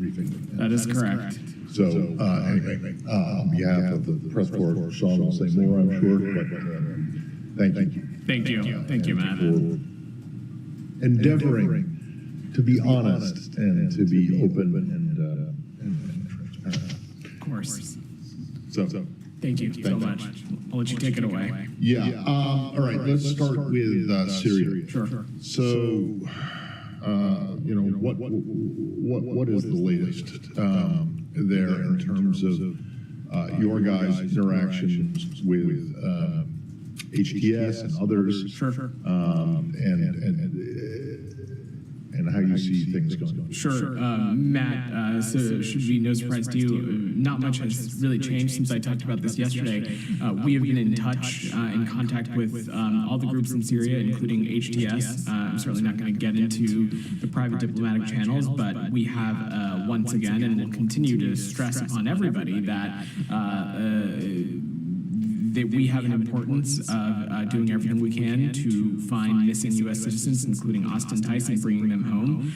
briefing. That is correct. So, anyway, on behalf of the press corps, Sean will say more, I'm sure, but thank you. Thank you. Thank you, Matt. For endeavoring to be honest and to be open and transparent. Of course. So Thank you so much. I'll let you take it away. yeah. All right. Let's start with Syria. Sure. So, you know, what is the latest there in terms of your guys' interactions with HTS and others? Sure. And how you see things going. Sure. Matt, so it should be no surprise to you, not much has really changed since I talked about this yesterday. We have been in touch, in contact with all the groups in Syria, including HTS. I'm certainly not going to get into the private diplomatic channels, but we have once again, and will continue to stress upon everybody that we have an importance of doing everything we can to find missing U.S. citizens, including Austin Tice, and bringing them home.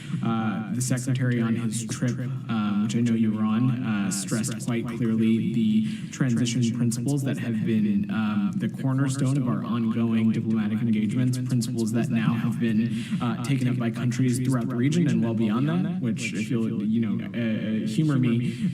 The Secretary on his trip, which I know you were on, stressed quite clearly the transition principles that have been the cornerstone of our ongoing diplomatic engagements, principles that now have been taken up by countries throughout the region and well beyond that, which, if you'll humor me,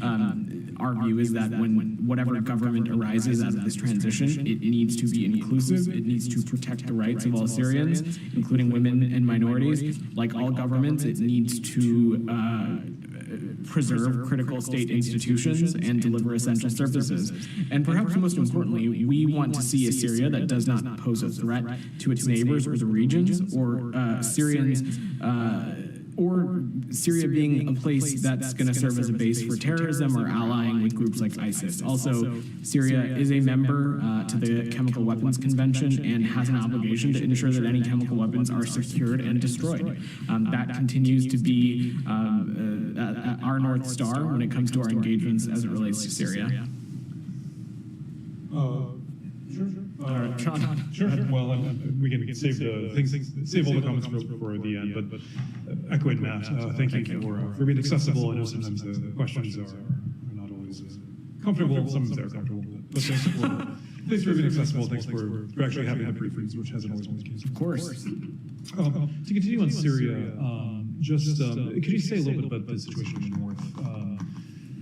our view is that when whatever government arises out of this transition, it needs to be inclusive, it needs to protect the rights of all Syrians, including women and minorities. Like all governments, it needs to preserve critical state institutions and deliver essential services. And perhaps most importantly, we want to see a Syria that does not pose a threat to its neighbors or the regions, or Syrians, or Syria being a place that's going to serve as a base for terrorism or allying with groups like ISIS. Also, Syria is a member to the Chemical Weapons Convention and has an obligation to ensure that any chemical weapons are secured and destroyed. That continues to be our North Star when it comes to our engagements as it relates to Syria. Sure. Sean. Sure. Well, we can save save all the comments for the end. But echoing Matt, thank you for being accessible. I know sometimes the questions are not always comfortable. Sometimes they're comfortable. But thanks for being accessible. Thanks for actually having the briefings, which hasn't always been the case. Of course. To continue on Syria, could you say a little bit about the situation in the north,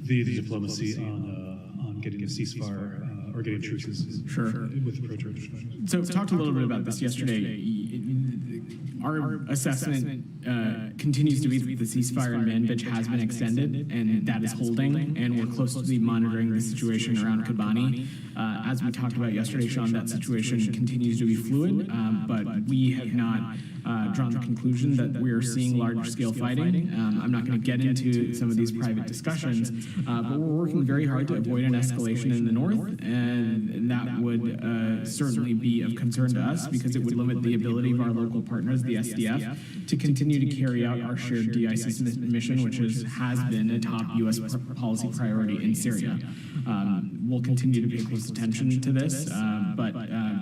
the diplomacy on getting a ceasefire? Or getting truces with the pro-Turkish fighters. So talked a little bit about this yesterday. Our assessment continues to be that the ceasefire in Manbij has been extended, and that is holding, and we're closely monitoring the situation around Kobani. As we talked about yesterday, Sean, that situation continues to be fluid, but we have not drawn the conclusion that we are seeing large-scale fighting. I'm not going to get into some of these private discussions, but we're working very hard to avoid an escalation in the north, and that would certainly be of concern to us because it would limit the ability of our local partners, the SDF, to continue to carry out our shared de-ISIS mission, which has been a top U.S. policy priority in Syria. We'll continue to pay close attention to this, but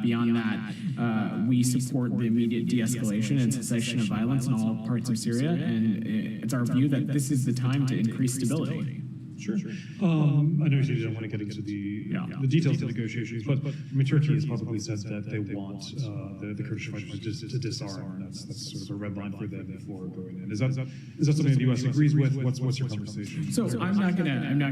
beyond that, we support the immediate de-escalation and cessation of violence in all parts of Syria, and it's our view that this is the time to increase stability. Sure. I know you said you don't want to get into the details of negotiations, but I mean, Turkey has publicly said that they want the Kurdish fighters to disarm. That's sort of a red line for them before going in. Is that something the U.S. agrees with? What's your conversation? So I'm not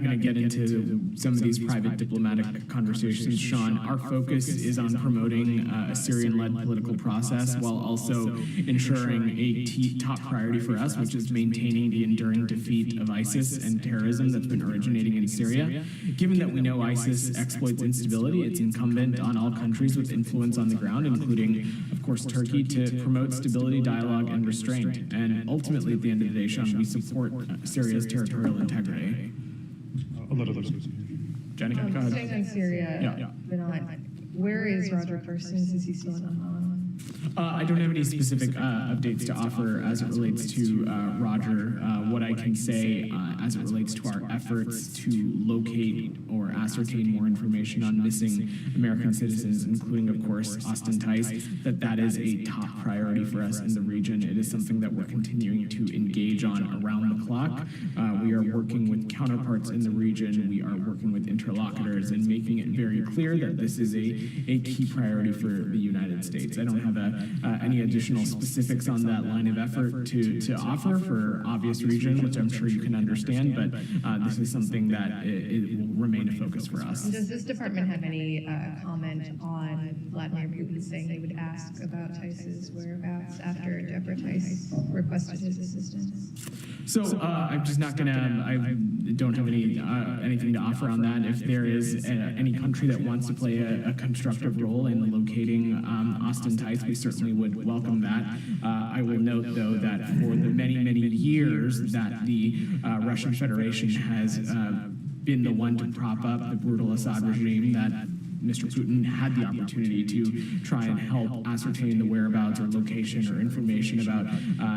gonna get into some of these private diplomatic conversations, Sean. Our focus is on promoting a Syrian-led political process while also ensuring a top priority for us, which is maintaining the enduring defeat of ISIS and terrorism that's been originating in Syria. Given that we know ISIS exploits instability, it's incumbent on all countries with influence on the ground, including, of course, Turkey, to promote stability, dialogue, and restraint. And ultimately, at the end of the day, Sean, we support Syria's territorial integrity. A lot of those. Jenny, go ahead. Staying in Syria, Yeah. Vedant, where is Roger Carson? Is he still in Oman? I don't have any specific updates to offer as it relates to Roger. What I can say as it relates to our efforts to locate or ascertain more information on missing American citizens, including, of course, Austin Tice, that is a top priority for us in the region. It is something that we're continuing to engage on around the clock. We are working with counterparts in the region. We are working with interlocutors and making it very clear that this is a key priority for the United States. I don't have any additional specifics on that line of effort to offer for obvious reasons, which I'm sure you can understand, but this is something that it will remain a focus for us. Does this department have any comment on Vladimir Putin saying he would ask about Tice's whereabouts after Deborah Tice requested his assistance? So I'm just not gonna. I don't have anything to offer on that. If there is any country that wants to play a constructive role in locating Austin Tice, we certainly would welcome that. I will note, though, that for the many years that the Russian Federation has been the one to prop up the brutal Assad regime, that Mr. Putin had the opportunity to try and help ascertain the whereabouts or location or information about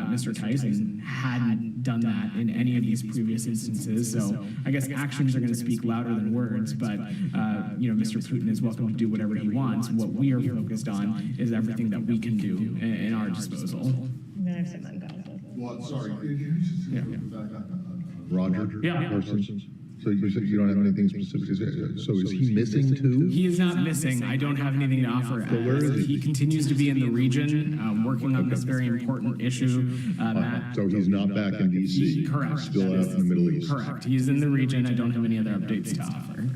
Mr. Tice, and hadn't done that in any of these previous instances. So I guess actions are going to speak louder than words, but Mr. Putin is welcome to do whatever he wants. What we are focused on is everything that we can do in our disposal. And then I have some on Gaza. Well, sorry, can you just back up? Roger? Yeah. Parsons? So you said you don't have anything specific. So is he missing too? He is not missing. I don't have anything to offer. where is he? He continues to be in the region, working on this very important issue. Matt, So he's not back in D.C.? Correct. Still out in the Middle East? correct. He is in the region. I don't have any other updates to offer.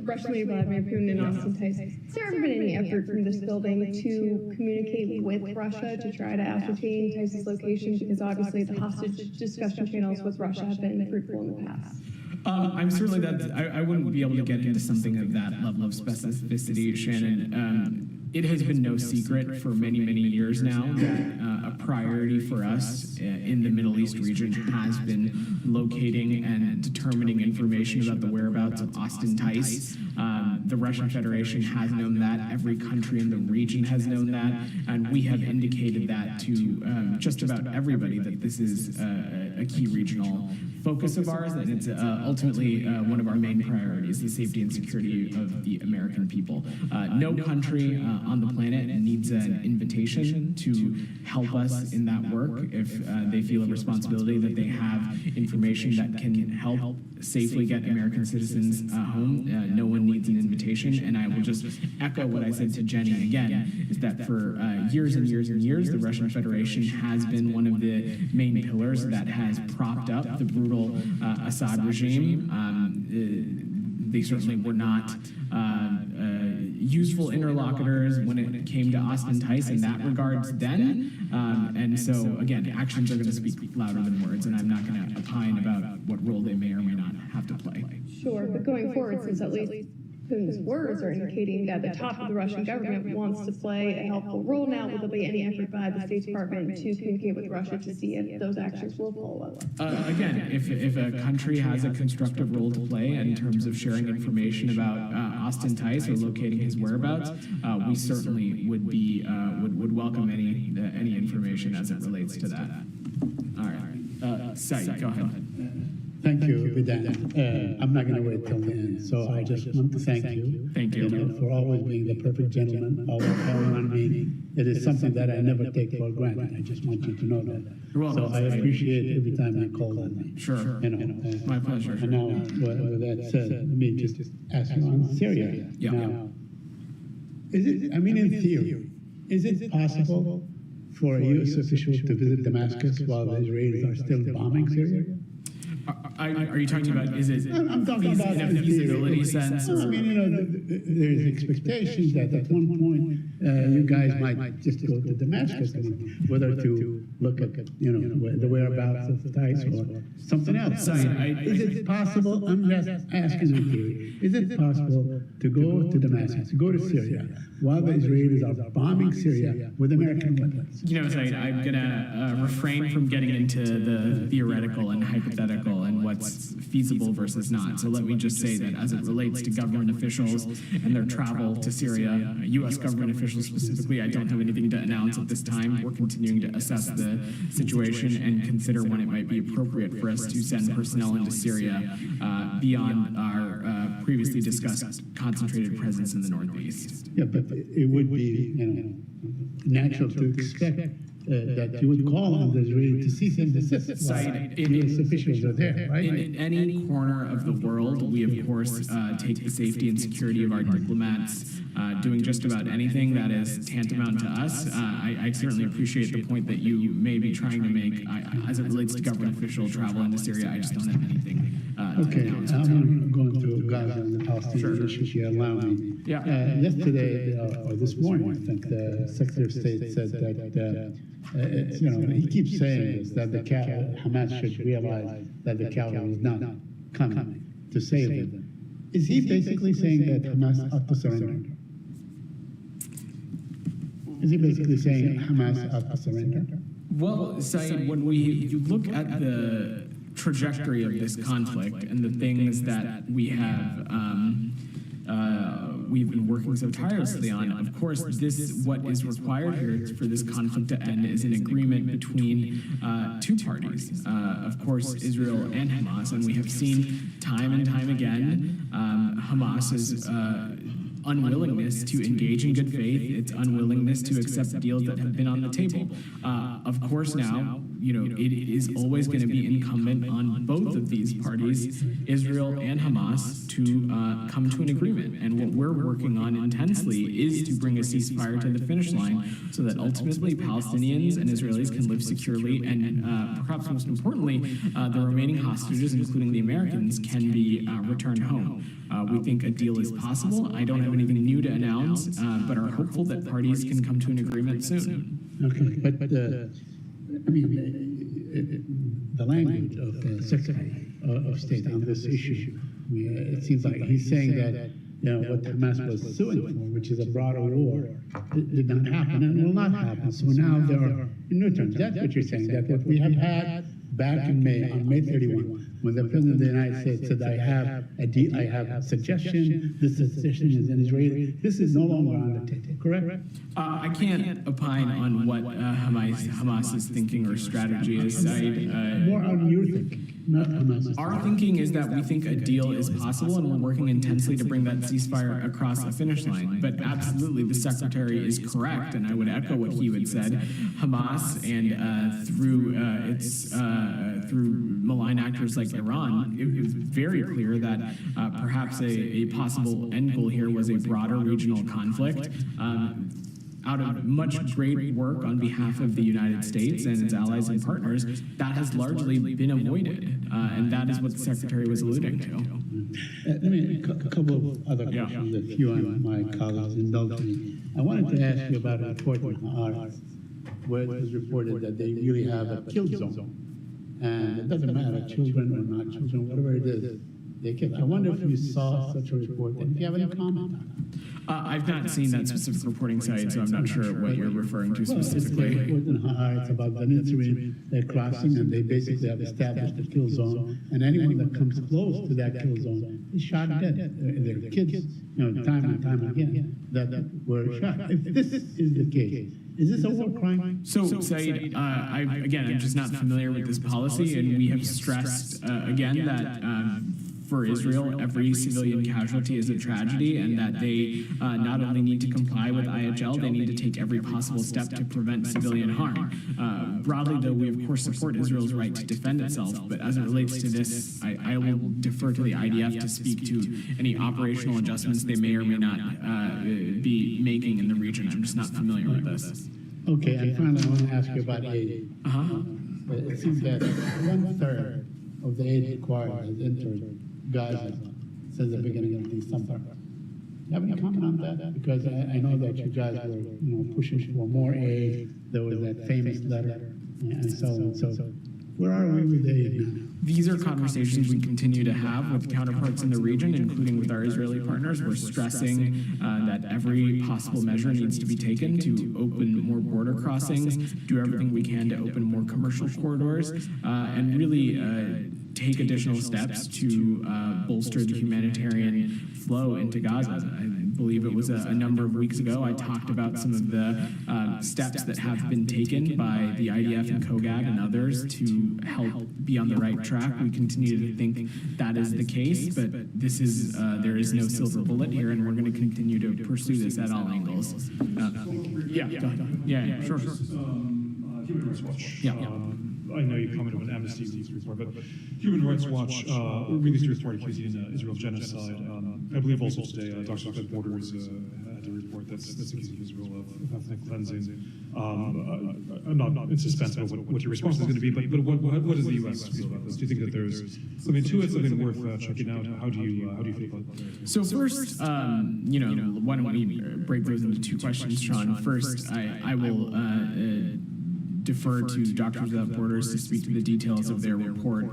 Russian leader Vladimir Putin and Austin Tice. Has there ever been any effort from this building to communicate with Russia to try to ascertain Tice's location? Because obviously the hostage discussion channels with Russia have been fruitful in the past. I'm certainly that I wouldn't be able to get into something of that level of specificity, Shannon. It has been no secret for many years now that a priority for us in the Middle East region has been locating and determining information about the whereabouts of Austin Tice. The Russian Federation has known that. Every country in the region has known that. And we have indicated that to just about everybody that this is a key regional focus of ours, and it's ultimately one of our main priorities, the safety and security of the American people. No country on the planet needs an invitation to help us in that work if they feel a responsibility that they have information that can help safely get American citizens home. No one needs an invitation, and I will just echo what I said to Jenny again, is that for years and years, the Russian Federation has been one of the main pillars that has propped up the brutal Assad regime. They certainly were not useful interlocutors when it came to Austin Tice in that regards then. And so, again, actions are going to speak louder than words, and I'm not going to opine about what role they may or may not have to play. Sure, but going forward, since at least Putin's words are indicating that the top of the Russian government wants to play a helpful role now, will there be any effort by the State Department to communicate with Russia to see if those actions will follow up? Again, if a country has a constructive role to play in terms of sharing information about Austin Tice or locating his whereabouts, we certainly would be would welcome any information as it relates to that. All right, Said, go ahead. Thank you, Vedant. I'm not going to wait till the end, so I just want to thank you. Thank you. For always being the perfect gentleman, always calling on me. It is something that I never take for granted. I just want you to know that. You're welcome. So I appreciate every time you call on me. Sure. My pleasure. And now, with that said, let me just ask you on Syria. Yeah. Now, in theory, is it possible for a U.S. official to visit Damascus while the Israelis are still bombing Syria? Are you talking about, is it I'm talking about in a feasibility sense? I mean, there's expectations that at one point you guys might just go to Damascus, whether to look at the whereabouts of Tice or something else. Is it possible? I'm just asking you. Is it possible to go to Damascus, to go to Syria, while the Israelis are bombing Syria with American weapons? Said, I'm going to refrain from getting into the theoretical and hypothetical practical and what's feasible versus not. So let me just say that as it relates to government officials and their travel to Syria, U.S. government officials specifically, I don't have anything to announce at this time. We're continuing to assess the situation and consider when it might be appropriate for us to send personnel into Syria beyond our previously discussed concentrated presence in the Northeast. Yeah, but it would be, natural to expect that you would call on the Israeli to cease and desist while U.S. officials are there, right? In any corner of the world, we of course take the safety and security of our diplomats doing just about anything that is tantamount to us. I certainly appreciate the point that you may be trying to make as it relates to government official travel into Syria. I just don't have anything Okay, to announce. I'm going to Gaza and the Palestinian issue, if you allow me. Yeah. Yesterday, or this morning, I think the Secretary of State said that, he keeps saying this, that Hamas should realize that the cavalry is not coming to save them. Is he basically saying that Hamas ought to surrender? Is he basically saying Hamas ought to surrender? Well, Saeed, when you look at the trajectory of this conflict and the things that we have we've been working so tirelessly on, of course, what is required here for this conflict to end is an agreement between two parties, of course, Israel and Hamas, and we have seen time and time again Hamas's unwillingness to engage in good faith, its unwillingness to accept deals that have been on the table. Of course, now, it is always going to be incumbent on both of these parties, Israel and Hamas, to come to an agreement. And what we're working on intensely is to bring a ceasefire to the finish line so that ultimately Palestinians and Israelis can live securely and perhaps most importantly, the remaining hostages, including the Americans, can be returned home. We think a deal is possible. I don't have anything new to announce, but are hopeful that parties can come to an agreement soon. Okay, but the language of the Secretary of State on this issue, it seems like he's saying that what Hamas was suing for, which is a broader war, it did not happen and will not happen. So now there are new terms. That's what you're saying, that what we have had back in May, on May 31, when the President of the United States said, I have a suggestion, this suggestion is an Israeli, this is no longer on the table, correct? I can't opine on what Hamas is thinking or strategy is. More on your thinking, not Hamas's. Our thinking is that we think a deal is possible, and we're working intensely to bring that ceasefire across the finish line. But absolutely, the Secretary is correct, and I would echo what he had said. Hamas, and through malign actors like Iran, it was very clear that perhaps a possible end goal here was a broader regional conflict. Out of much great work on behalf of the United States and its allies and partners, that has largely been avoided, and that is what the Secretary was alluding to. Let me, a couple of other questions, if you and my colleagues indulge me. I wanted to ask you about a report in Haaretz, where it was reported that they really have a kill zone. And it doesn't matter, children or not children, whatever it is, they kill. I wonder if you saw such a report, and if you have any comment on that. I've not seen that specific reporting site, so I'm not sure what you're referring to specifically. It's in Haaretz about the Nitzrim crossing, and they basically have established a kill zone, and anyone that comes close to that kill zone is shot dead. There are kids, time and time again, that were shot. If this is the case, is this a war crime? So, Saeed, I'm just not familiar with this policy, and we have stressed, again, that for Israel, every civilian casualty is a tragedy, and that they not only need to comply with IHL, they need to take every possible step to prevent civilian harm. Broadly, though, we of course support Israel's right to defend itself, but as it relates to this, I will defer to the IDF to speak to any operational adjustments they may or may not be making in the region. I'm just not familiar with this. Okay, and finally, I want to ask you about aid. It seems that 1/3 of the aid required has entered Gaza since the beginning of December. Do you have any comment on that? Because I know that you guys were pushing for more aid. There was that famous letter and so on. So where are we with aid now? These are conversations we continue to have with counterparts in the region, including with our Israeli partners. We're stressing that every possible measure needs to be taken to open more border crossings, do everything we can to open more commercial corridors, and really take additional steps to bolster the humanitarian flow into Gaza. I believe it was a number of weeks ago I talked about some of the steps that have been taken by the IDF and COGAD and others to help be on the right track. We continue to think that is the case, but this is there is no silver bullet here, and we're going to continue to pursue this at all angles. Yeah, go ahead. Yeah, sure. Human Rights Watch. Yeah. I know you commented on Amnesty released a report, but Human Rights Watch released a report accusing Israel of genocide. I believe also today, Doctors Without Borders had a report that's accusing Israel of ethnic cleansing. I'm not in suspense about what your response is going to be, but what does the U.S. feel about this? Do you think that there's something to it, something worth checking out? How do you feel about that? So first, why don't we break those into two questions, Sean? First, I will defer to Doctors Without Borders to speak to the details of their report.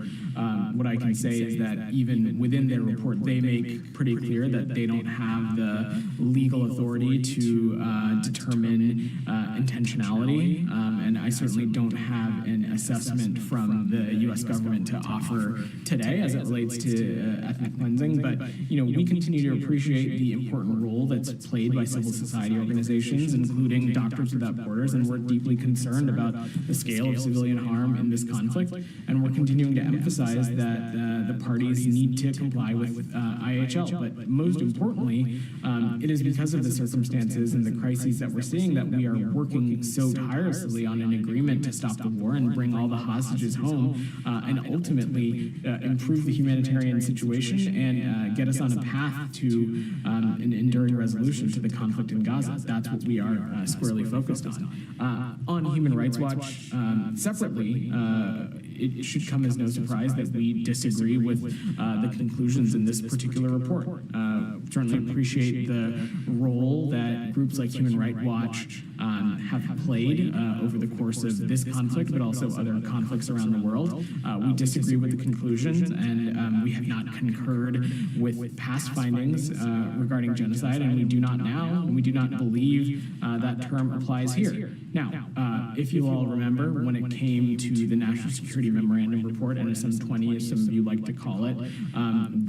What I can say is that even within their report, they make pretty clear that they don't have the legal authority to determine intentionality, and I certainly don't have an assessment from the U.S. government to offer today as it relates to ethnic cleansing. But we continue to appreciate the important role that's played by civil society organizations, including Doctors Without Borders, and we're deeply concerned about the scale of civilian harm in this conflict, and we're continuing to emphasize that the parties need to comply with IHL. But most importantly, it is because of the circumstances and the crises that we're seeing that we are working so tirelessly on an agreement to stop the war and bring all the hostages home, and ultimately improve the humanitarian situation and get us on a path to an enduring resolution to the conflict in Gaza. That's what we are squarely focused on. On Human Rights Watch, separately, it should come as no surprise that we disagree with the conclusions in this particular report. Certainly appreciate the role that groups like Human Rights Watch have played over the course of this conflict, but also other conflicts around the world. We disagree with the conclusions, and we have not concurred with past findings regarding genocide, and we do not now, and we do not believe that term applies here. Now, if you all remember, when it came to the National Security Memorandum Report, NSM 20, as some of you like to call it,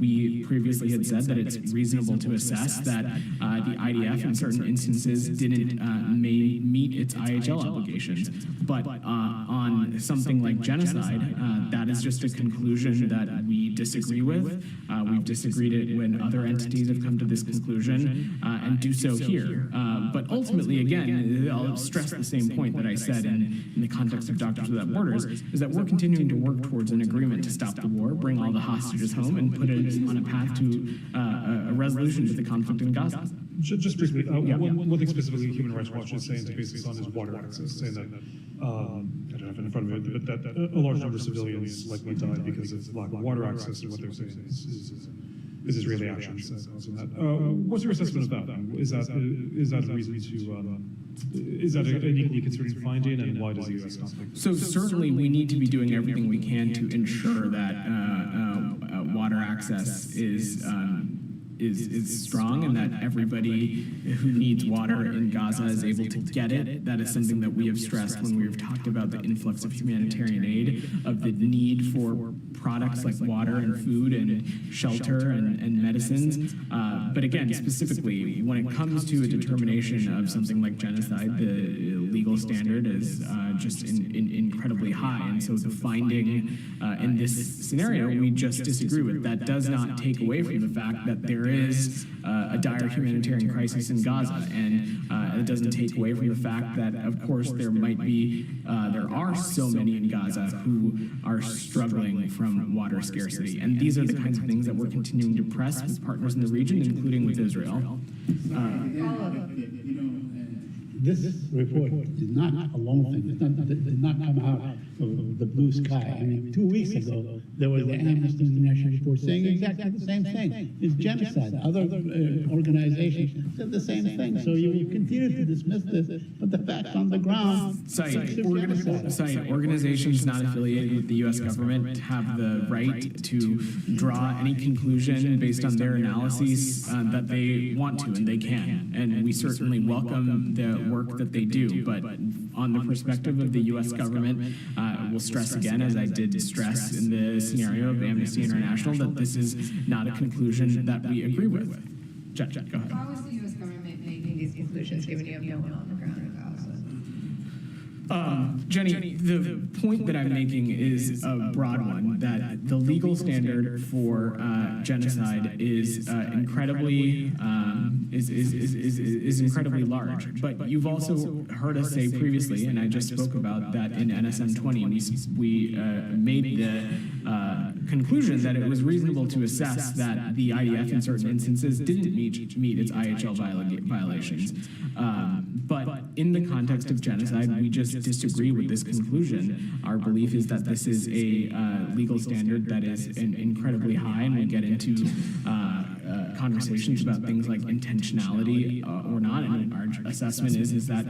we previously had said that it's reasonable to assess that the IDF in certain instances didn't meet its IHL obligations. But on something like genocide, that is just a conclusion that we disagree with. We've disagreed it when other entities have come to this conclusion, and do so here. But ultimately, again, I'll stress the same point that I said in the context of Doctors Without Borders, is that we're continuing to work towards an agreement to stop the war, bring all the hostages home, and put it on a path to a resolution to the conflict in Gaza. Just briefly, one thing specifically Human Rights Watch is saying to base this on is water access, saying that, I don't have it in front of me, but that a large number of civilians likely died because of lack of water access, and what they're saying is Israeli actions causing that. What's your assessment of that? Is that a reason to, is that an equally concerning finding, and why does the U.S. not think? So certainly we need to be doing everything we can to ensure that water access is strong, and that everybody who needs water in Gaza is able to get it. That is something that we have stressed when we have talked about the influx of humanitarian aid, of the need for products like water and food and shelter and medicines. But again, specifically, when it comes to a determination of something like genocide, the legal standard is just incredibly high. And so the finding in this scenario, we just disagree with. That does not take away from the fact that there is a dire humanitarian crisis in Gaza, and it doesn't take away from the fact that, of course, there are so many in Gaza who are struggling from water scarcity, and these are the kinds of things that we're continuing to press with partners in the region, including with Israel. This report is not a lone thing. It did not come out of the blue sky. I mean, 2 weeks ago, there was the Amnesty International report saying exactly the same thing. It's genocide. Other organizations said the same thing. So you continue to dismiss this, but the facts on the ground. Organizations not affiliated with the U.S. government have the right to draw any conclusion based on their analyses that they want to, and they can. And we certainly welcome the work that they do, but on the perspective of the U.S. government, we'll will stress again, as I did stress in the scenario of Amnesty International, that this is not a conclusion that we agree with. Jen, go ahead. How is the U.S. government making these conclusions, given you have no one on the ground in Gaza? Jenny, the point that I'm making is a broad one, that the legal standard for genocide is incredibly incredibly large. But you've also heard us say previously, and I just spoke about that in NSM 20, we made the conclusion that it was reasonable to assess that the IDF in certain instances didn't meet its IHL violations. But in the context of genocide, we just disagree with this conclusion. Our belief is that this is a legal standard that is incredibly high, and we get into conversations about things like intentionality or not, and our assessment is that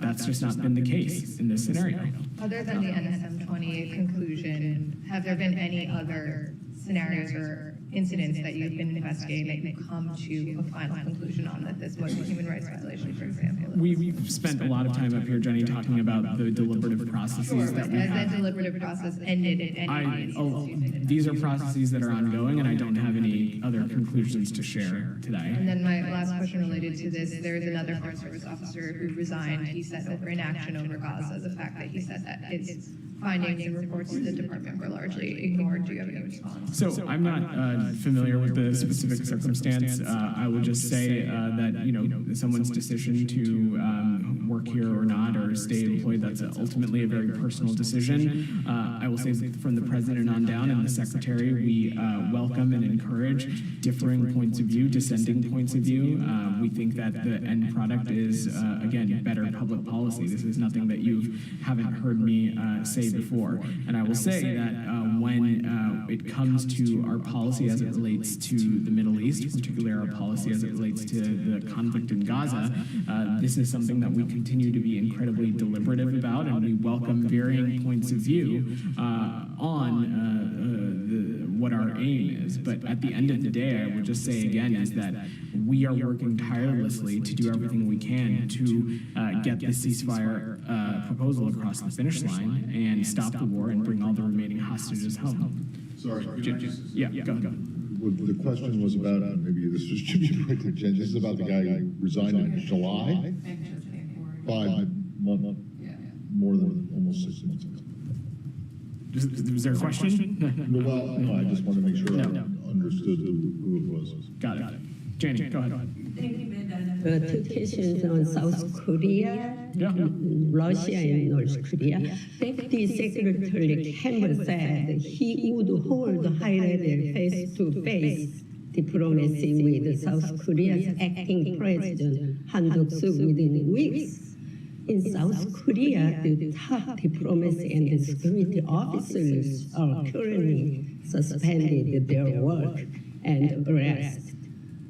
that's just not been the case in this scenario. Other than the NSM 20 conclusion, have there been any other scenarios or incidents that you've been investigating that you come to a final conclusion on that this was a human rights violation, for example? We've spent a lot of time up here, Jenny, talking about the deliberative processes that we Has have. that deliberative process ended in any instances? These are processes that are ongoing, and I don't have any other conclusions to share today. And then my last question related to this, there is another Foreign Service officer who resigned, he said, over inaction over Gaza, the fact that he said that his findings and reports to the department were largely ignored. Do you have any response? So I'm not familiar with the specific circumstance. I would just say that, someone's decision to work here or not, or stay employed, that's ultimately a very personal decision. I will say that from the president on down and the secretary, we welcome and encourage differing points of view, dissenting points of view. We think that the end product is, again, better public policy. This is nothing that you haven't heard me say before. And I will say that when it comes to our policy as it relates to the Middle East, particularly our policy as it relates to the conflict in Gaza, this is something that we continue to be incredibly deliberative about, and we welcome varying points of view on what our aim is. But at the end of the day, I would just say again is that we are working tirelessly to do everything we can to get the ceasefire proposal across the finish line and stop the war and bring all the remaining hostages home. Sorry. Yeah, go ahead. Well, the question was about, maybe this should be pretty Jen, this is about the guy who resigned in July? 5 months, more than almost 6 months ago. Was there a question? Well, no, I just want to make sure I understood who it was. Got it. Janie, go ahead. Two questions on South Korea, Russia and North Korea. Deputy Secretary Campbell said he would hold high-level face-to-face diplomacy with South Korea's acting president, Han Duck-soo, within weeks. In South Korea, the top diplomacy and security officers are currently suspended their work and arrested.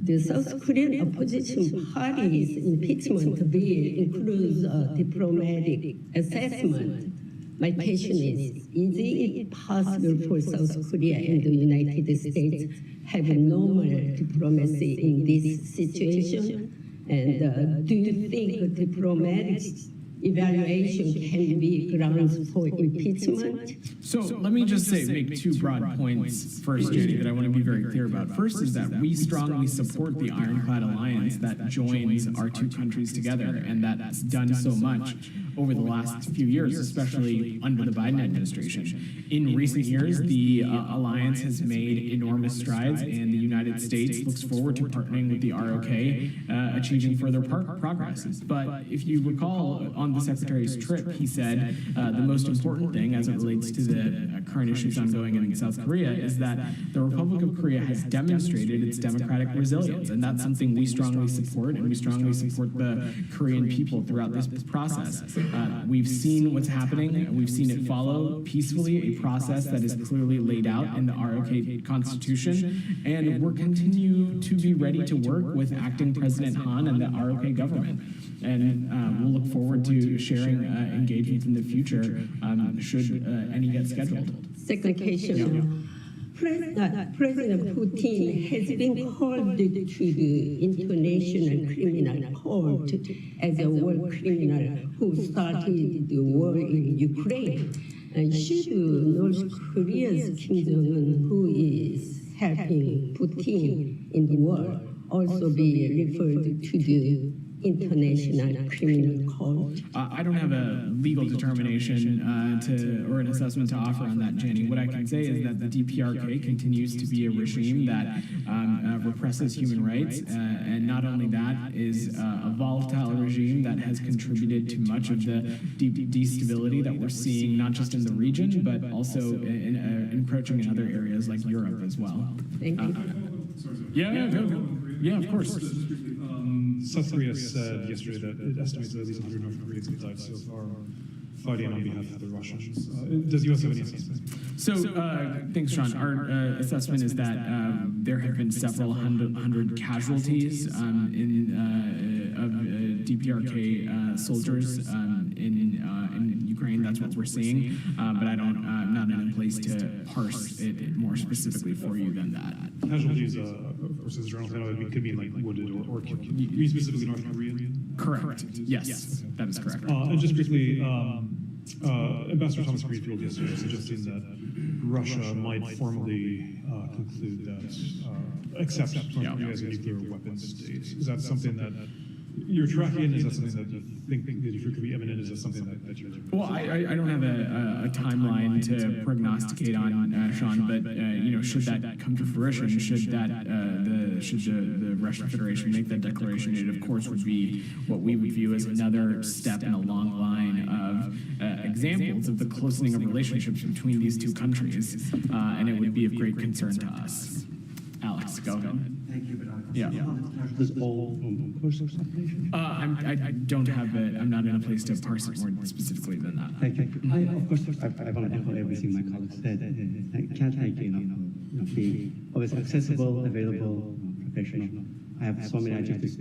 The South Korean opposition party's impeachment bill includes a diplomatic assessment. My question is it possible for South Korea and the United States have normal diplomacy in this situation? And do you think diplomatic evaluation can be grounds for impeachment? So let me just make two broad points first, Janie, that I want to be very clear about. First is that we strongly support the Ironclad Alliance that joins our two countries together, and that's done so much over the last few years, especially under the Biden administration. In recent years, the alliance has made enormous strides, and the United States looks forward to partnering with the ROK, achieving further progress. But if you recall, on the Secretary's trip, he said the most important thing as it relates to the current issues ongoing in South Korea is that the Republic of Korea has demonstrated its democratic resilience, and that's something we strongly support, and we strongly support the Korean people throughout this process. We've seen what's happening. We've seen it follow peacefully a process that is clearly laid out in the ROK Constitution, and we're continue to be ready to work with acting President Han and the ROK government. And we'll look forward to sharing engagements in the future should any get scheduled. Second question. President Putin has been called to the International Criminal Court as a war criminal who started the war in Ukraine. should North Korea's Kim Jong-un, who is helping Putin in the war, also be referred to the International Criminal Court? I don't have a legal determination or an assessment to offer on that, Jenny. What I can say is that the DPRK continues to be a regime that represses human rights, and not only that, is a volatile regime that has contributed to much of the destability that we're seeing, not just in the region, but also encroaching in other areas like Europe as well. Thank you. Yeah, of course. South Korea said yesterday that it estimates that at least 100 North Koreans have died so far fighting on behalf of the Russians. Does the U.S. have any assessment? So, thanks, Sean. Our assessment is that there have been several hundred casualties of DPRK soldiers in Ukraine. That's what we're seeing, but I'm not in a place to parse it more specifically for you than that. Casualties, of course, as journalists, I know it could mean like wounded or killed. You mean specifically North Korean? Correct. Yes, that is correct. And just briefly, Ambassador Thomas Greenfield yesterday suggesting that Russia might formally conclude that accept North Korea as a nuclear weapons state. Is that something that you're tracking? Is that something that you think that you could be imminent? Is that something that you're? Well, I don't have a timeline to prognosticate on, Sean, but should that come to fruition, should the Russian Federation make that declaration, it of course would be what we would view as another step in a long line of examples of the closening of relationships between these two countries, and it would be of great concern to us. Alex, go ahead. Thank you, but Yeah. this all from personal operation. I don't have it. I'm not in a place to parse it more specifically than that. Thank you. Of course, I want to echo everything my colleagues said. I can't thank you enough for being always accessible, available, professional. I have so many adjectives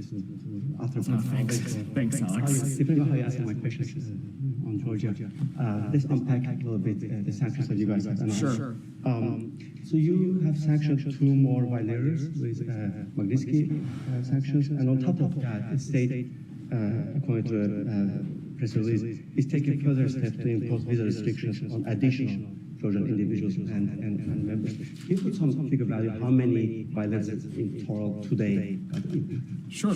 after Thanks, Alex. Depending on how you ask my questions on Georgia, let's unpack a little bit the sanctions that you guys have announced. Sure. So you have sanctioned 2 more violators with Magnitsky sanctions, and on top of that, the state, according to the press release, is taking further steps to impose visa restrictions on additional Georgian individuals and members. Can you put some figure value how many violators in total today? Sure.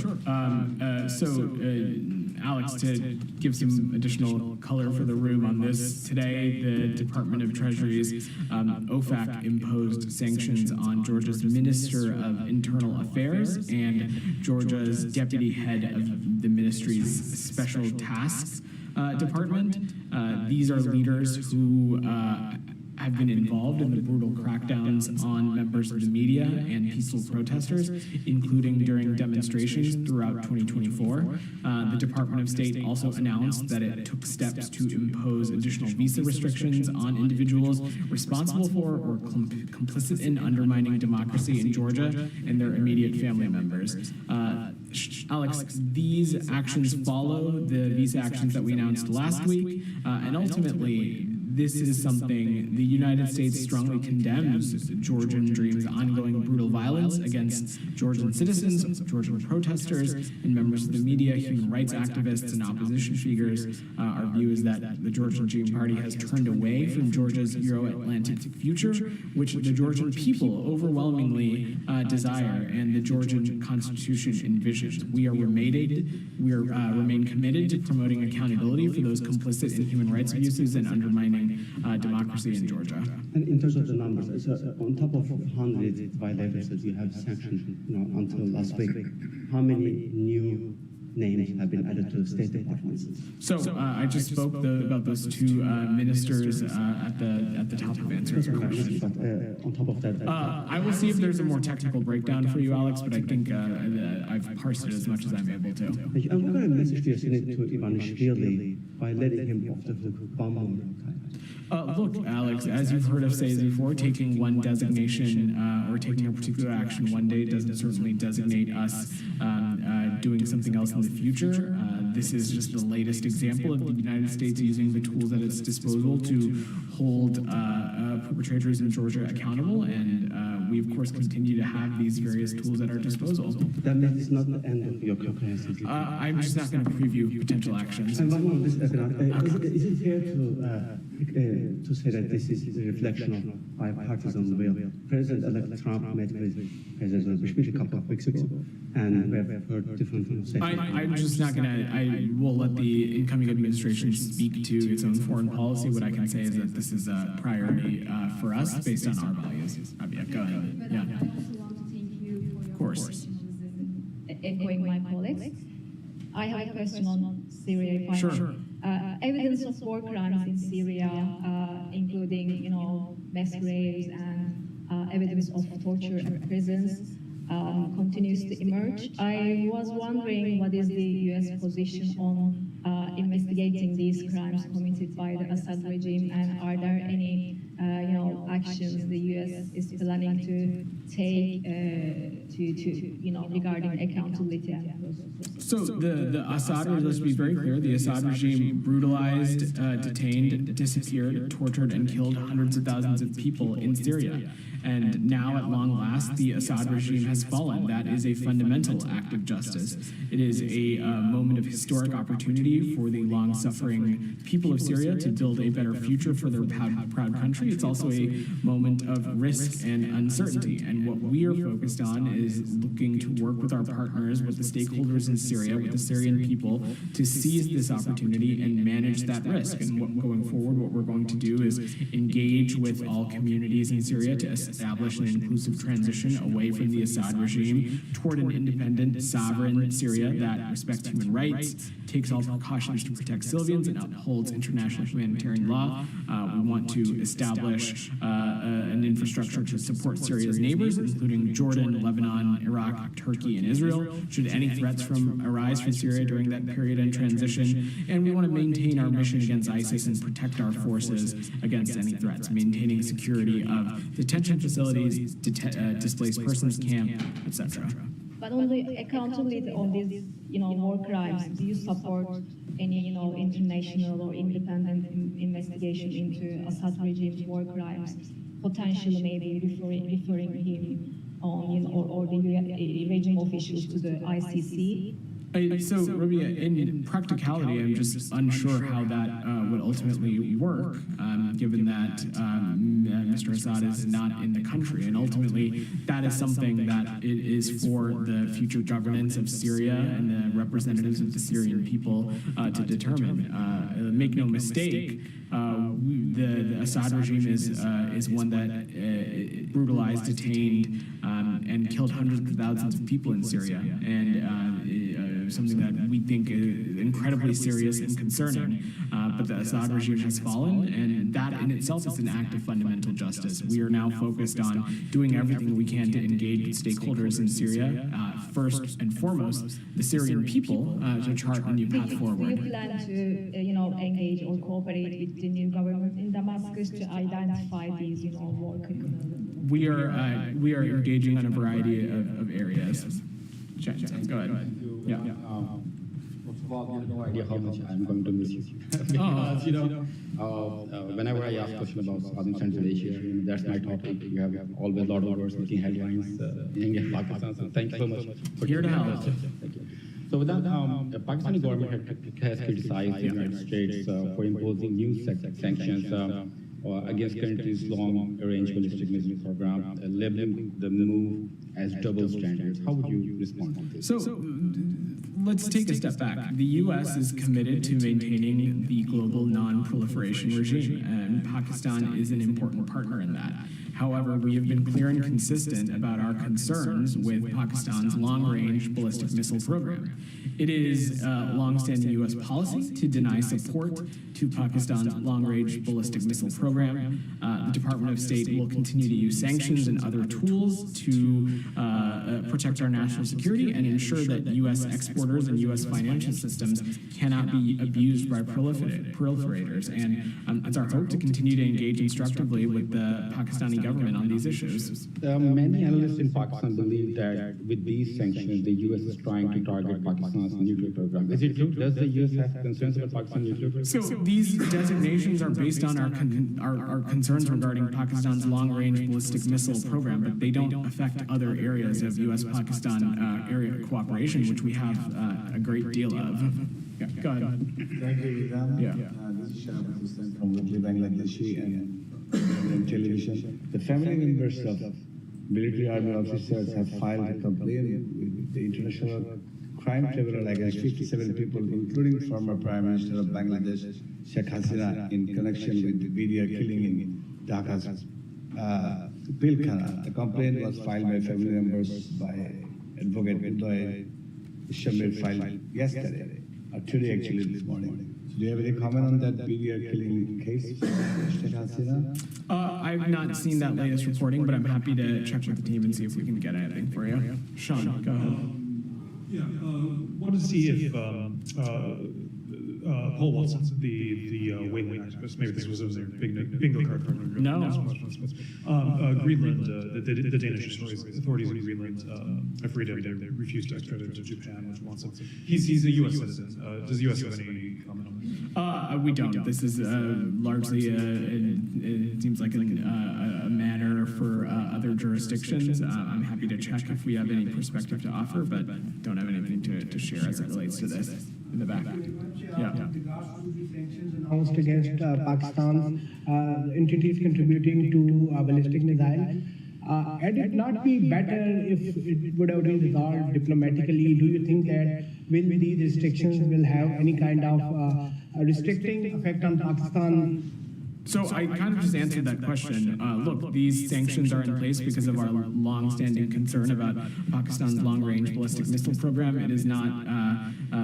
Alex, to give some additional color for the room on this, today the Department of Treasury's OFAC imposed sanctions on Georgia's Minister of Internal Affairs and Georgia's deputy head of the ministry's Special Tasks Department. These are leaders who have been involved in the brutal crackdowns on members of the media and peaceful protesters, including during demonstrations throughout 2024. The Department of State also announced that it took steps to impose additional visa restrictions on individuals responsible for or complicit in undermining democracy in Georgia and their immediate family members. Alex, these actions follow the visa actions that we announced last week, and ultimately, this is something the United States strongly condemns Georgian Dream's ongoing brutal violence against Georgian citizens, Georgian protesters, and members of the media, human rights activists, and opposition figures. Our view is that the Georgian Dream Party has turned away from Georgia's Euro-Atlantic future, which the Georgian people overwhelmingly desire, and the Georgian Constitution envisions. We remain committed to promoting accountability for those complicit in human rights abuses and undermining democracy in Georgia. And in terms of the numbers, so on top of 100 violators that you have sanctioned until last week, how many new names have been added to the State Department? So I just spoke about those 2 ministers at the top of answering your question. But on top of that, I will see if there's a more technical breakdown for you, Alex, but I think I've parsed it as much as I'm able to. I'm going to message to your Senate to Ivanishvili by letting him off the hook Look, Alex, as you've heard us say before, taking one designation or taking a particular action one day doesn't certainly designate us doing something else in the future. This is just the latest example of the United States using the tools at its disposal to hold perpetrators in Georgia accountable, and we, of course, continue to have these various tools at our disposal. That is not the end of your comprehensive review. I'm just not going to preview potential actions. And one more, is it fair to to say that this is a reflection of bipartisan will. President-elect Trump met with President Bush a couple of weeks ago, and we have heard different statements. I'm just not gonna, I will let the incoming administration speak to its own foreign policy. What I can say is that this is a priority for us based on our values. Abia, go ahead. But Yeah. I also want to thank you for your course. professionalism, echoing my colleagues. I have a question on Syria, if I may. Sure. Evidence of war crimes in Syria, including, mass graves and evidence of torture at prisons, continues to emerge. I was wondering what is the U.S. position on investigating these crimes committed by the Assad regime, and are there any, actions the U.S. is planning to take regarding accountability and So the Assad, let's be very clear, the Assad regime brutalized, detained, disappeared, tortured, and killed hundreds of thousands of people in Syria. And now, at long last, the Assad regime has fallen. That is a fundamental act of justice. It is a moment of historic opportunity for the long-suffering people of Syria to build a better future for their proud country. It's also a moment of risk and uncertainty. And what we are focused on is looking to work with our partners, with the stakeholders in Syria, with the Syrian people, to seize this opportunity and manage that risk. And going forward, what we're going to do is engage with all communities in Syria to establish an inclusive transition away from the Assad regime toward an independent, sovereign Syria that respects human rights, takes all precautions to protect civilians, and upholds international humanitarian law. We want to establish an infrastructure to support Syria's neighbors, including Jordan, Lebanon, Iraq, Turkey, and Israel, should any threats arise from Syria during that period and transition. And we want to maintain our mission against ISIS and protect our forces against any threats, maintaining security of detention facilities, displaced persons camp, etc. But on the accountability on these, war crimes, do you support any, international or independent investigation into Assad regime's war crimes, potentially maybe referring him on, or the regime officials to the ICC? So, Rabia, in practicality, I'm just unsure how that would ultimately work, given that Mr. Assad is not in the country. And ultimately, that is something that it is for the future governance of Syria and the representatives of the Syrian people to determine. Make no mistake, the Assad regime is one that brutalized, detained, and killed hundreds of thousands of people in Syria. And something that we think is incredibly serious and concerning. But the Assad regime has fallen, and that in itself is an act of fundamental justice. We are now focused on doing everything we can to engage with stakeholders in Syria, first and foremost, the Syrian people, to chart a new path forward. Do you plan to, engage or cooperate with the new government in Damascus to identify these, war criminals? We are engaging on a variety of areas. Go ahead. Yeah. First of all, you have no idea how much I'm going to miss you. Oh. Whenever I ask questions about Southeast Central Asia, that's my topic. You have always a lot of words making headlines in India, Pakistan. So thank you so much. Here to help. Thank you. So with that, the Pakistani government has criticized the United States for imposing new sanctions against countries' long-range ballistic missile program, labeling the move as double standards. How would you respond to this? So let's take a step back. The U.S. is committed to maintaining the global non-proliferation regime, and Pakistan is an important partner in that. However, we have been clear and consistent about our concerns with Pakistan's long-range ballistic missile program. It is a long-standing U.S. policy to deny support to Pakistan's long-range ballistic missile program. The Department of State will continue to use sanctions and other tools to protect our national security and ensure that U.S. exporters and U.S. financial systems cannot be abused by proliferators. And it's our hope to continue to engage instructively with the Pakistani government on these issues. Many analysts in Pakistan believe that with these sanctions, the U.S. is trying to target Pakistan's nuclear program. Is it true? Does the U.S. have concerns about Pakistan's nuclear program? So these designations are based on our concerns regarding Pakistan's long-range ballistic missile program, but they don't affect other areas of U.S.-Pakistan area cooperation, which we have a great deal of. Yeah, go ahead. Thank you, Vedant. Yeah. This is Shah Hussain from Weekly Bangladeshi and television. The family members of military army officers have filed a complaint with the International Crime Tribunal against 57 people, including former Prime Minister of Bangladesh, Sheikh Hasina, in connection with the media killing in Dhaka's Pilkhana. The complaint was filed by family members by Advocate Uday Shamir, filed yesterday, or today actually, this morning. So do you have any comment on that media killing case, Sheikh Hasina? I've not seen that latest reporting, but I'm happy to check with the team and see if we can get anything for you. Sean, go ahead. Yeah, wanted to see if Paul Watson, the whaling activist, maybe this was their bingo card for No. Greenland, the Danish authorities in Greenland have freed him. They refused to extradite to Japan, which wants him. He's a U.S. citizen. Does the U.S. have any comment on this? We don't. This is largely, it seems like a matter for other jurisdictions. I'm happy to check if we have any perspective to offer, but don't have anything to share as it relates to this in the back. Yeah. Announced against Pakistan's entities contributing to ballistic missile. Had it not be better if it would have been resolved diplomatically? Do you think that these restrictions will have any kind of restricting effect on Pakistan? So I kind of just answered that question. Look, these sanctions are in place because of our long-standing concern about Pakistan's long-range ballistic missile program. It is not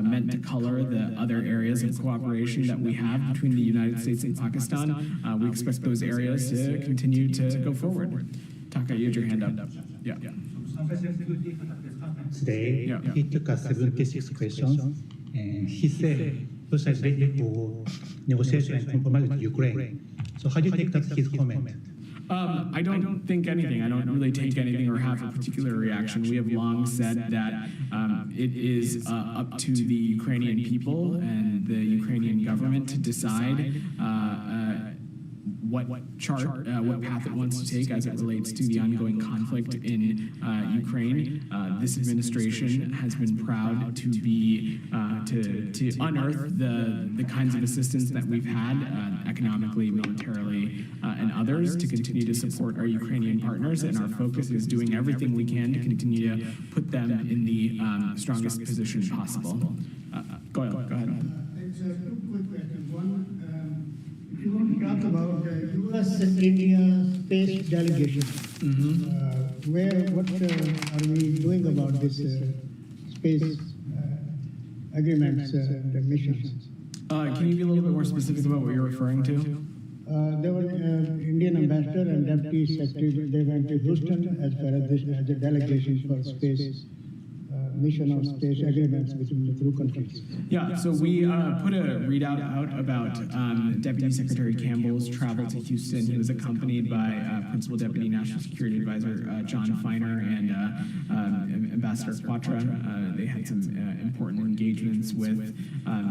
meant to color the other areas of cooperation that we have between the United States and Pakistan. We expect those areas to continue to go forward. Taka, you had your hand up. Yeah. Today, he took us 76 questions, and he said Russia is ready for negotiation and compromise with Ukraine. So how do you take that his comment? I don't think anything. I don't really take anything or have a particular reaction. We have long said that it is up to the Ukrainian people and the Ukrainian government to decide what path it wants to take as it relates to the ongoing conflict in Ukraine. This administration has been proud to be to unearth the kinds of assistance that we've had economically, militarily, and others to continue to support our Ukrainian partners. And our focus is doing everything we can to continue to put them in the strongest position possible. Go ahead. Thanks. Two quick questions. One, if you want to talk about U.S. and India space delegation, what are we doing about this space agreements and missions? Can you be a little bit more specific about what you're referring to? There were Indian ambassador and deputy secretary. They went to Houston as far as a delegation for space mission or space agreements between the two countries. Yeah, so we put a readout out about Deputy Secretary Campbell's travel to Houston. He was accompanied by Principal Deputy National Security Advisor John Feiner and Ambassador Quatra. They had some important engagements with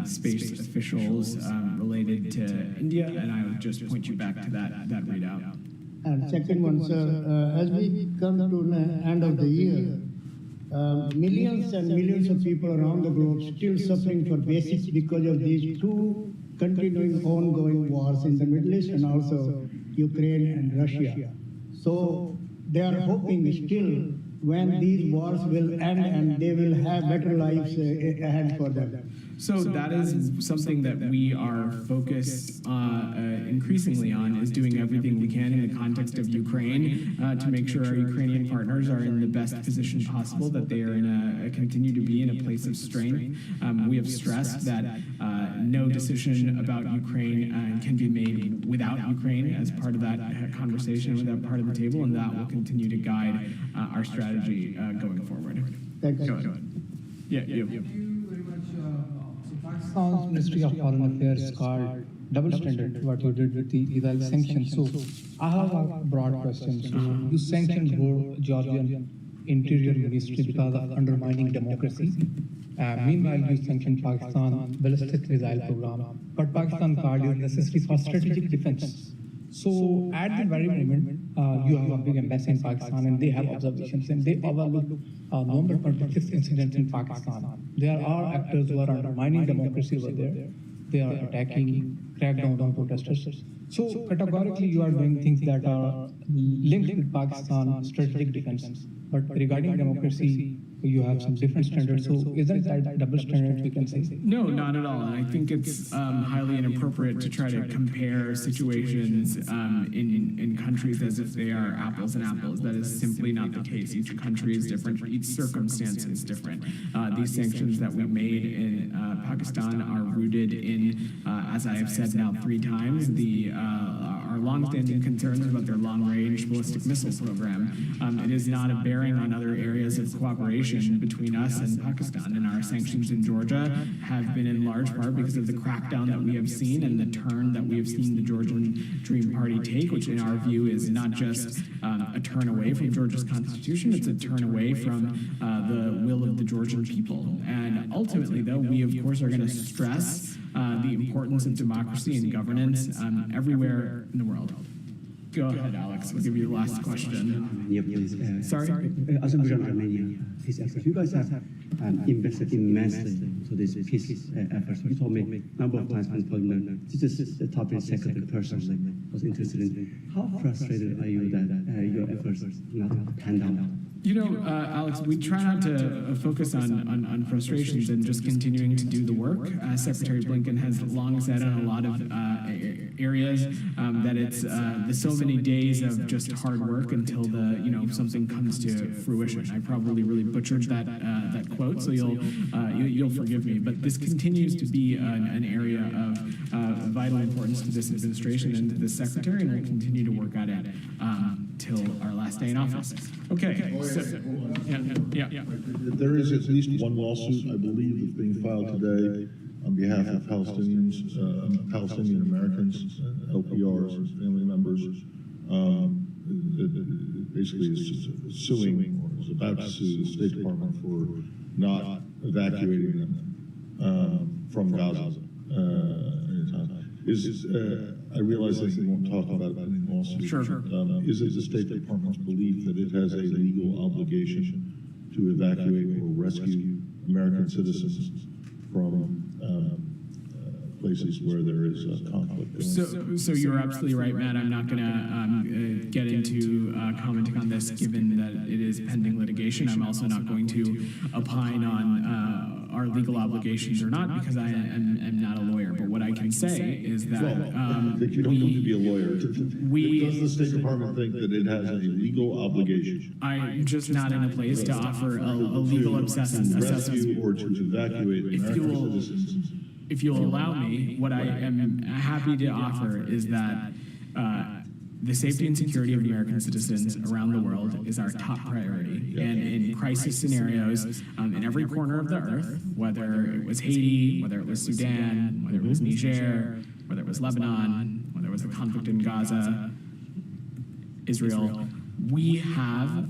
space officials related to India, and I would just point you back to that readout. And second one, sir, as we come to the end of the year, millions and millions of people around the globe still suffering for basics because of these two continuing ongoing wars in the Middle East and also Ukraine and Russia. So they are hoping still when these wars will end and they will have better lives ahead for them. So that is something that we are focused increasingly on, is doing everything we can in the context of Ukraine to make sure our Ukrainian partners are in the best position possible, that they are continue to be in a place of strength. We have stressed that no decision about Ukraine can be made without Ukraine as part of that conversation, with that part of the table, and that will continue to guide our strategy going forward. Thank you. Go ahead. Yeah. Thank you very much. Pakistan's Ministry of Foreign Affairs called double standard what you did with the Israel sanctions. So I have a broad question. So you sanctioned Georgian Interior Ministry because of undermining democracy. Meanwhile, you sanctioned Pakistan ballistic missile program, but Pakistan called it necessary for strategic defense. So at the very moment, you have a big embassy in Pakistan and they have observations and they overlook November 26th incident in Pakistan. There are actors who are undermining democracy over there. They are attacking, crackdown on protesters. So categorically you are doing things that are linked with Pakistan strategic defense. But regarding democracy, you have some different standards. So isn't that double standard we can say? No, not at all. And I think it's highly inappropriate to try to compare situations in countries as if they are apples and apples. That is simply not the case. Each country is different. Each circumstance is different. These sanctions that we made in Pakistan are rooted in, as I have said now 3 times, our long-standing concerns about their long-range ballistic missile program. It is not a bearing on other areas of cooperation between us and Pakistan, and our sanctions in Georgia have been in large part because of the crackdown that we have seen and the turn that we have seen the Georgian Dream Party take, which in our view is not just a turn away from Georgia's constitution, it's a turn away from the will of the Georgian people. And ultimately, though, we of course are going to stress the importance of democracy and governance everywhere in the world. Go ahead, Alex. We'll give you the last question. Yeah, please. Sorry? Azerbaijan, Armenia, peace efforts. You guys have invested immensely to this peace efforts. You told me a number of times on Parliament, this is the topic secretary personally was interested in. How frustrated are you that your efforts not panned out? You know, Alex, we try not to focus on frustrations and just continuing to do the work. Secretary Blinken has long said on a lot of areas that it's the so many days of just hard work until something comes to fruition. I probably really butchered that quote, so you'll forgive me. But this continues to be an area of vital importance to this administration and to this secretary, and we'll continue to work at it till our last day in office. Okay. Yeah. There is at least one lawsuit, I believe, that's being filed today on behalf of Palestinians, Palestinian Americans, LPRs, and family members. It basically is suing, or is about to sue the State Department for not evacuating them from Gaza. I realize that you won't talk about any lawsuit. Sure. Is it the State Department's belief that it has a legal obligation to evacuate or rescue American citizens from places where there is conflict going on? So you're absolutely right, Matt. I'm not going to get into commenting on this, given that it is pending litigation. I'm also not going to opine on our legal obligations or not, because I am not a lawyer. But what I can say is that you don't need to be a lawyer. Does the State Department think that it has a legal obligation? I'm just not in a place to offer a legal assessment. Or to evacuate American citizens? If you'll allow me, what I am happy to offer is that the safety and security of American citizens around the world is our top priority. And in crisis scenarios, in every corner of the earth, whether it was Haiti, whether it was Sudan, whether it was Niger, whether it was Lebanon, whether it was a conflict in Gaza, Israel, we have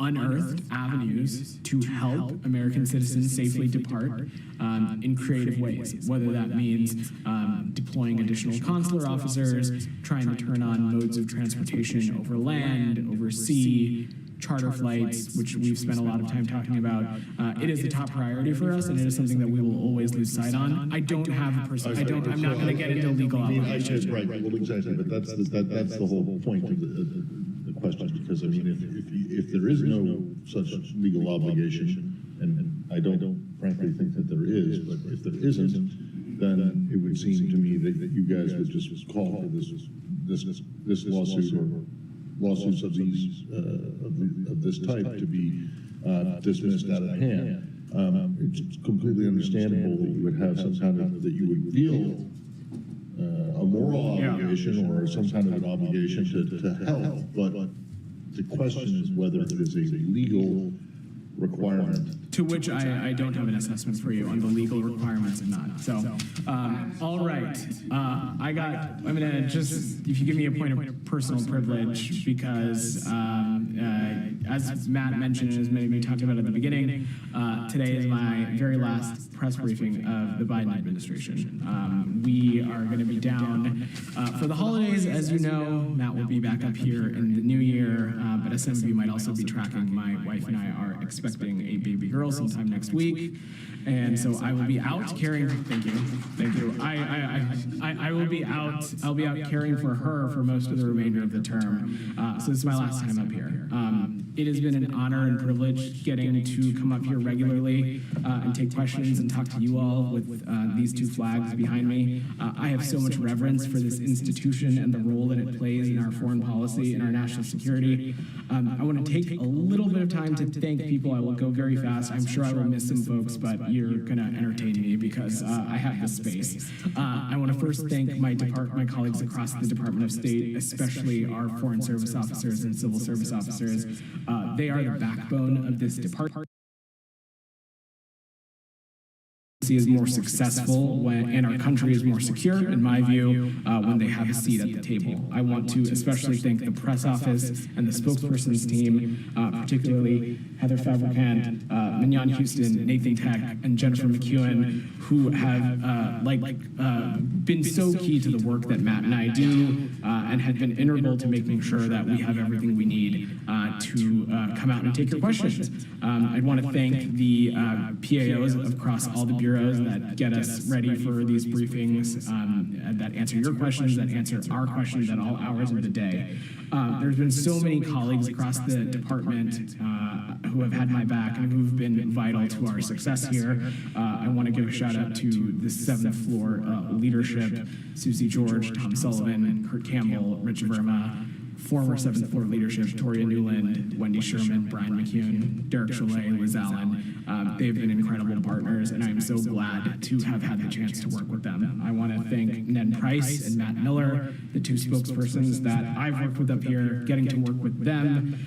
unearthed avenues to help American citizens safely depart in creative ways, whether that means deploying additional consular officers, trying to turn on modes of transportation over land, over sea, charter flights, which we've spent a lot of time talking about. It is a top priority for us, and it is something that we will always lose sight on. I don't have a I'm not going to get into legal obligations. Right, well, exactly, but that's the whole point of the question, because I mean, if there is no such legal obligation, and I don't frankly think that there is, but if there isn't, then it would seem to me that you guys would just call for this lawsuit or lawsuits of these of this type to be dismissed out of hand. It's completely understandable that you would have some kind of, that you would feel a moral obligation or some kind of an obligation to help, but the question is whether it is a legal requirement to which I don't have an assessment for you on the legal requirements of that. So, all right. I'm gonna just, if you give me a point of personal privilege, because as Matt mentioned, and as many of you talked about at the beginning, today is my very last press briefing of the Biden administration. We are gonna be down for the holidays, as you know. Matt will be back up here in the new year, but as some of you might also be tracking, my wife and I are expecting a baby girl sometime next week. And so I will be out caring, thank you. I will be out, I'll be out caring for her for most of the remainder of the term. So this is my last time up here. It has been an honor and privilege getting to come up here regularly and take questions and talk to you all with these two flags behind me. I have so much reverence for this institution and the role that it plays in our foreign policy and our national security. I want to take a little bit of time to thank people. I will go very fast. I'm sure I will miss some folks, but you're going to entertain me because I have the space. I want to first thank my colleagues across the Department of State, especially our Foreign Service officers and Civil Service officers. They are the backbone of this department. Is more successful and our country is more secure, in my view, when they have a seat at the table. I want to especially thank the press office and the spokesperson's team, particularly Heather Fabricant, Mignon Houston, Nathan Tech, and Jennifer McEwen, who have been so key to the work that Matt and I do and have been integral to making sure that we have everything we need to come out and take your questions. I want to thank the PAOs across all the bureaus that get us ready for these briefings, that answer your questions, that answer our questions at all hours of the day. There's been so many colleagues across the department who have had my back and who've been vital to our success here. I want to give a shout out to the 7th floor leadership, Susie George, Tom Sullivan, Kurt Campbell, Rich Verma, former 7th floor leadership, Toria Newland, Wendy Sherman, Brian McCune, Derek Chalet, Liz Allen. They've been incredible partners, and I'm so glad to have had the chance to work with them. I want to thank Ned Price and Matt Miller, the two spokespersons that I've worked with up here. Getting to work with them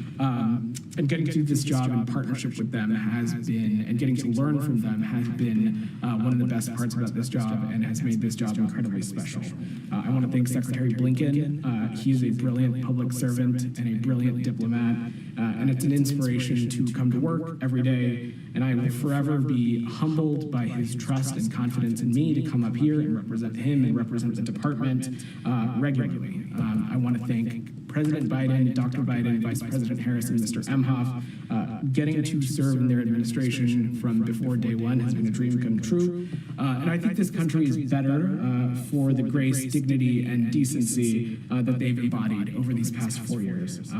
and getting to do this job in partnership with them has been, and getting to learn from them has been one of the best parts about this job and has made this job incredibly special. I want to thank Secretary Blinken. He is a brilliant public servant and a brilliant diplomat, and it's an inspiration to come to work every day, and I will forever be humbled by his trust and confidence in me to come up here and represent him and represent the department regularly. I want to thank President Biden, Dr. Biden, Vice President Harris, and Mr. Emhoff. Getting to serve in their administration from before day one has been a dream come true. And I think this country is better for the grace, dignity, and decency that they've embodied over these past 4 years.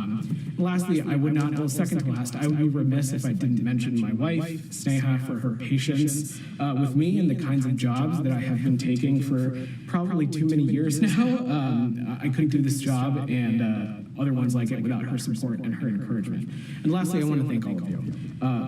Lastly, I would not, well, second to last, I would be remiss if I didn't mention my wife, Sneha, for her patience with me and the kinds of jobs that I have been taking for probably too many years now. I couldn't do this job and other ones like it without her support and her encouragement. And lastly, I want to thank all of you.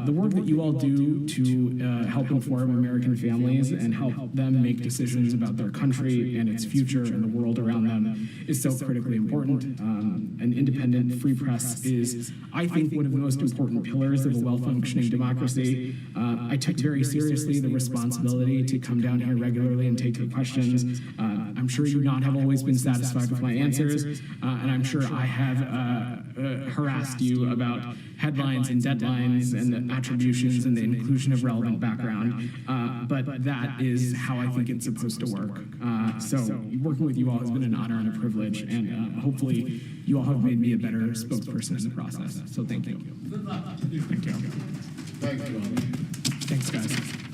The work that you all do to help inform American families and help them make decisions about their country and its future and the world around them is so critically important. An independent, free press is, I think, one of the most important pillars of a well-functioning democracy. I took very seriously the responsibility to come down here regularly and take your questions. I'm sure you not have always been satisfied with my answers, and I'm sure I have harassed you about headlines and deadlines and the attributions and the inclusion of relevant background, but that is how I think it's supposed to work. So working with you all has been an honor and a privilege, and hopefully you all have made me a better spokesperson in the process. So thank you. Good luck. Thank you. Thanks, guys.